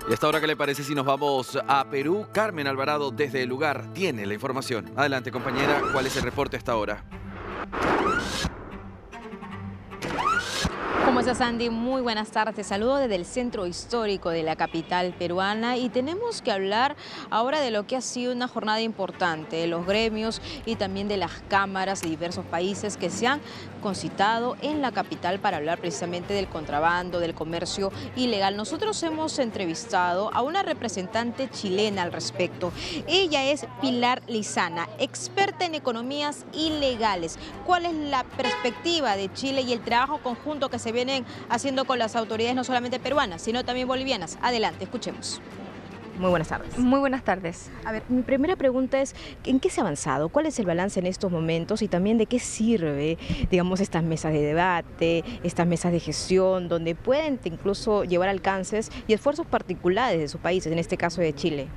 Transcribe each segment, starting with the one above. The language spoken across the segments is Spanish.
Y hasta ahora, ¿qué le parece si nos vamos a Perú? Carmen Alvarado, desde el lugar, tiene la información. Adelante, compañera, ¿cuál es el reporte hasta ahora? ¿Cómo estás, Andy? Muy buenas tardes. Te saludo desde el centro histórico de la capital peruana y tenemos que hablar ahora de lo que ha sido una jornada importante, de los gremios y también de las cámaras de diversos países que se han concitado en la capital para hablar precisamente del contrabando, del comercio ilegal. Nosotros hemos entrevistado a una representante chilena al respecto. Ella es Pilar Lizana, experta en economías ilegales. ¿Cuál es la perspectiva de Chile y el trabajo conjunto que se vienen haciendo con las autoridades no solamente peruanas, sino también bolivianas? Adelante, escuchemos. Muy buenas tardes. Muy buenas tardes. A ver, mi primera pregunta es, ¿en qué se ha avanzado? ¿Cuál es el balance en estos momentos? Y también, ¿de qué sirve, digamos, estas mesas de debate, estas mesas de gestión, donde pueden incluso llevar alcances y esfuerzos particulares de sus países, en este caso de Chile?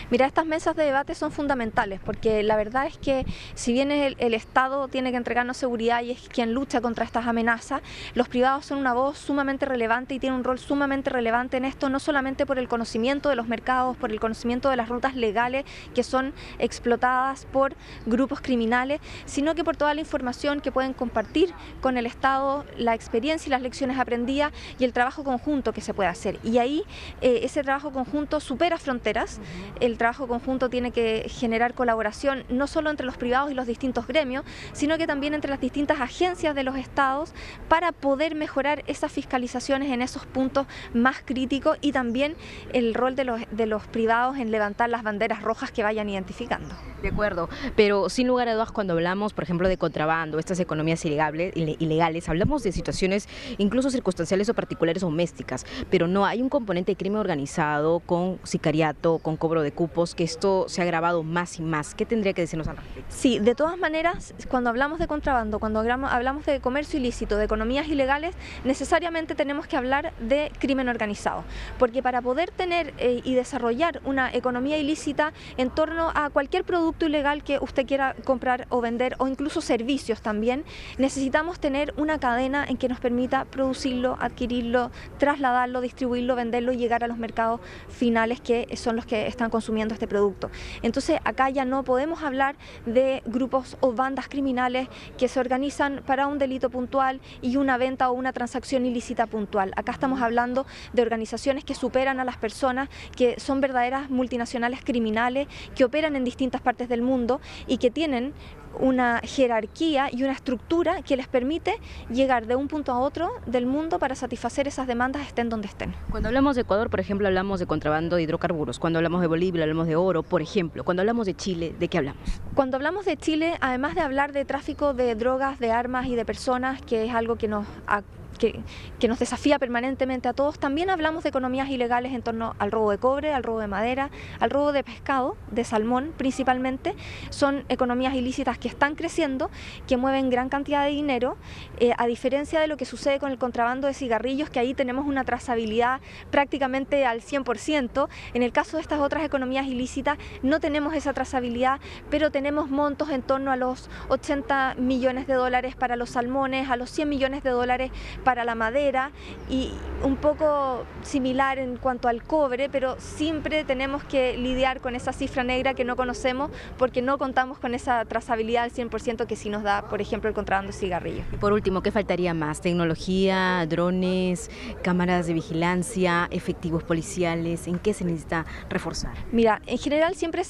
Mira, estas mesas de debate son fundamentales porque la verdad es que si bien el Estado tiene que entregarnos seguridad y es quien lucha contra estas amenazas, los privados son una voz sumamente relevante y tienen un rol sumamente relevante en esto, no solamente por el conocimiento de los mercados, por el conocimiento de las rutas legales que son explotadas por grupos criminales, sino que por toda la información que pueden compartir con el Estado, la experiencia y las lecciones aprendidas y el trabajo conjunto que se puede hacer. Y ahí ese trabajo conjunto supera fronteras. El trabajo conjunto tiene que generar colaboración no solo entre los privados y los distintos gremios, sino que también entre las distintas agencias de los estados para poder mejorar esas fiscalizaciones en esos puntos más críticos y también el rol de los privados en levantar las banderas rojas que vayan identificando. De acuerdo, pero sin lugar a dudas cuando hablamos, por ejemplo, de contrabando, estas economías ilegales, hablamos de situaciones incluso circunstanciales o particulares domésticas, pero no hay un componente de crimen organizado con sicariato, con cobro de cupos, que esto se ha agravado más y más. ¿Qué tendría que decirnos al respecto? Sí, de todas maneras, cuando hablamos de contrabando, cuando hablamos de comercio ilícito, de economías ilegales, necesariamente tenemos que hablar de crimen organizado, porque para poder tener y desarrollar una economía ilícita en torno a cualquier producto ilegal que usted quiera comprar o vender o incluso servicios también, necesitamos tener una cadena en que nos permita producirlo, adquirirlo, trasladarlo, distribuirlo, venderlo y llegar a los mercados finales que son los que están consumiendo este producto. Entonces acá ya no podemos hablar de grupos o bandas criminales que se organizan para un delito puntual y una venta o una transacción ilícita puntual. Acá estamos hablando de organizaciones que superan a las personas, que son verdaderas multinacionales criminales, que operan en distintas partes del mundo y que tienen una jerarquía y una estructura que les permite llegar de un punto a otro del mundo para satisfacer esas demandas estén donde estén. Cuando hablamos de Ecuador, por ejemplo, hablamos de contrabando de hidrocarburos. Cuando hablamos de Bolivia, hablamos de oro, por ejemplo. Cuando hablamos de Chile, ¿de qué hablamos? Cuando hablamos de Chile, además de hablar de tráfico de drogas, de armas y de personas, que es algo que nos desafía permanentemente a todos, también hablamos de economías ilegales en torno al robo de cobre, al robo de madera, al robo de pescado, de salmón principalmente. Son economías ilícitas que están creciendo, que mueven gran cantidad de dinero, a diferencia de lo que sucede con el contrabando de cigarrillos, que ahí tenemos una trazabilidad prácticamente al 100%. En el caso de estas otras economías ilícitas no tenemos esa trazabilidad, pero tenemos montos en torno a los 80 millones de dólares para los salmones, a los 100 millones de dólares para la madera y un poco similar en cuanto al cobre, pero siempre tenemos que lidiar con esa cifra negra que no conocemos porque no contamos con esa trazabilidad al 100% que sí nos da, por ejemplo, el contrabando de cigarrillos. Y por último, ¿qué faltaría más? ¿Tecnología, drones, cámaras de vigilancia, efectivos policiales? ¿En qué se necesita reforzar? Mira, en general siempre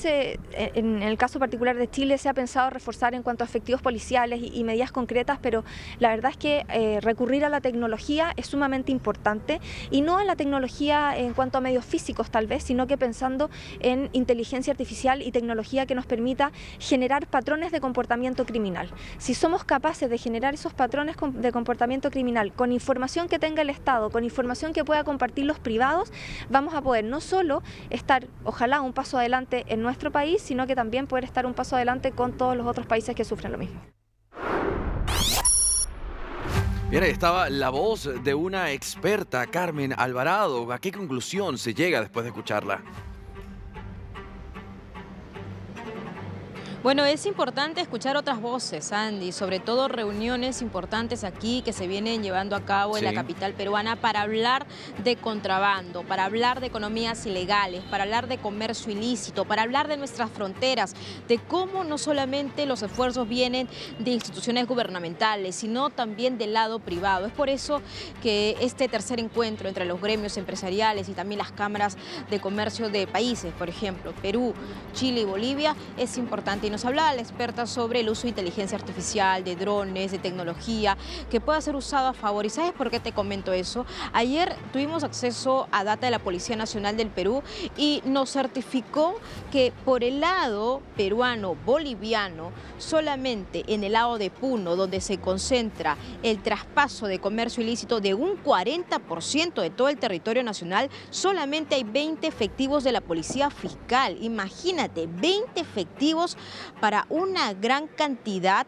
en el caso particular de Chile se ha pensado reforzar en cuanto a efectivos policiales y medidas concretas, pero la verdad es que recurrir a la tecnología es sumamente importante y no a la tecnología en cuanto a medios físicos tal vez, sino que pensando en inteligencia artificial y tecnología que nos permita generar patrones de comportamiento criminal. Si somos capaces de generar esos patrones de comportamiento criminal con información que tenga el Estado, con información que pueda compartir los privados, vamos a poder no solo estar, ojalá, un paso adelante en nuestro país, sino que también poder estar un paso adelante con todos los otros países que sufren lo mismo. Bien, ahí estaba la voz de una experta, Carmen Alvarado. ¿A qué conclusión se llega después de escucharla? Bueno, es importante escuchar otras voces, Andy, sobre todo reuniones importantes aquí que se vienen llevando a cabo en la capital peruana para hablar de contrabando, para hablar de economías ilegales, para hablar de comercio ilícito, para hablar de nuestras fronteras, de cómo no solamente los esfuerzos vienen de instituciones gubernamentales, sino también del lado privado. Es por eso que este tercer encuentro entre los gremios empresariales y también las cámaras de comercio de países, por ejemplo, Perú, Chile y Bolivia, es importante. Nos hablaba la experta sobre el uso de inteligencia artificial, de drones, de tecnología, que pueda ser usado a favor. ¿Y sabes por qué te comento eso? Ayer tuvimos acceso a data de la Policía Nacional del Perú y nos certificó que por el lado peruano, boliviano, solamente en el lado de Puno, donde se concentra el traspaso de comercio ilícito de un 40% de todo el territorio nacional, solamente hay 20 efectivos de la Policía Fiscal. Imagínate, 20 efectivos para una gran cantidad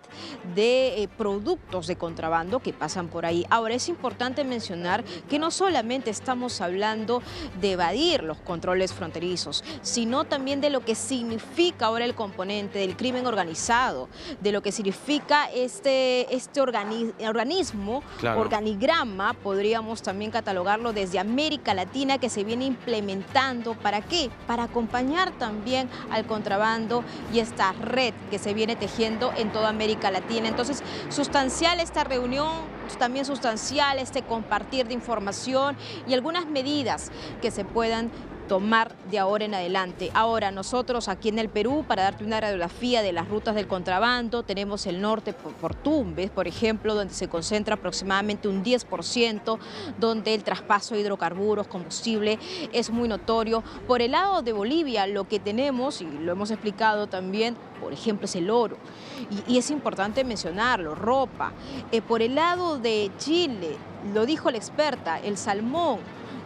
de productos de contrabando que pasan por ahí. Ahora, es importante mencionar que no solamente estamos hablando de evadir los controles fronterizos, sino también de lo que significa ahora el componente del crimen organizado, de lo que significa este organismo, organigrama, podríamos también catalogarlo desde América Latina, que se viene implementando. ¿Para qué? Para acompañar también al contrabando y esta red que se viene tejiendo en toda América Latina. Entonces, sustancial esta reunión, también sustancial este compartir de información y algunas medidas que se puedan tomar de ahora en adelante. Ahora, nosotros aquí en el Perú, para darte una radiografía de las rutas del contrabando, tenemos el norte por Tumbes, por ejemplo, donde se concentra aproximadamente un 10%, donde el traspaso de hidrocarburos, combustible, es muy notorio. Por el lado de Bolivia, lo que tenemos, y lo hemos explicado también, por ejemplo, es el oro. Y es importante mencionarlo, ropa. Por el lado de Chile, lo dijo la experta, el salmón,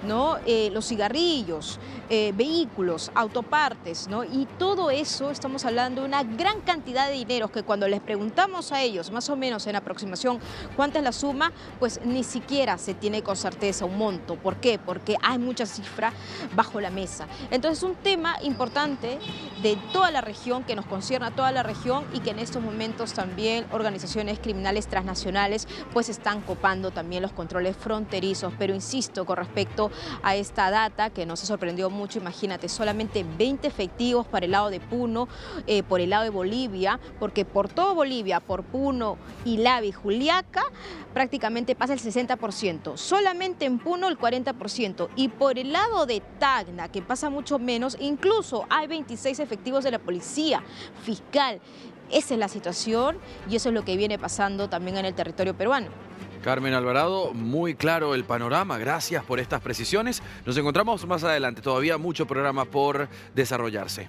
¿no? Los cigarrillos, vehículos, autopartes, ¿no? Y todo eso, estamos hablando de una gran cantidad de dinero que cuando les preguntamos a ellos, más o menos en aproximación, cuánta es la suma, pues ni siquiera se tiene con certeza un monto. ¿Por qué? Porque hay mucha cifra bajo la mesa. Entonces, es un tema importante de toda la región, que nos concierne a toda la región y que en estos momentos también organizaciones criminales transnacionales pues están copando también los controles fronterizos. Pero insisto, con respecto a esta data que nos ha sorprendido mucho, imagínate, solamente 20 efectivos para el lado de Puno, por el lado de Bolivia, porque por todo Bolivia, por Puno, Ilavi, Juliaca, prácticamente pasa el 60%, solamente en Puno el 40%, y por el lado de Tacna, que pasa mucho menos, incluso hay 26 efectivos de la Policía Fiscal. Esa es la situación y eso es lo que viene pasando también en el territorio peruano. Carmen Alvarado, muy claro el panorama, gracias por estas precisiones. Nos encontramos más adelante, todavía mucho programa por desarrollarse.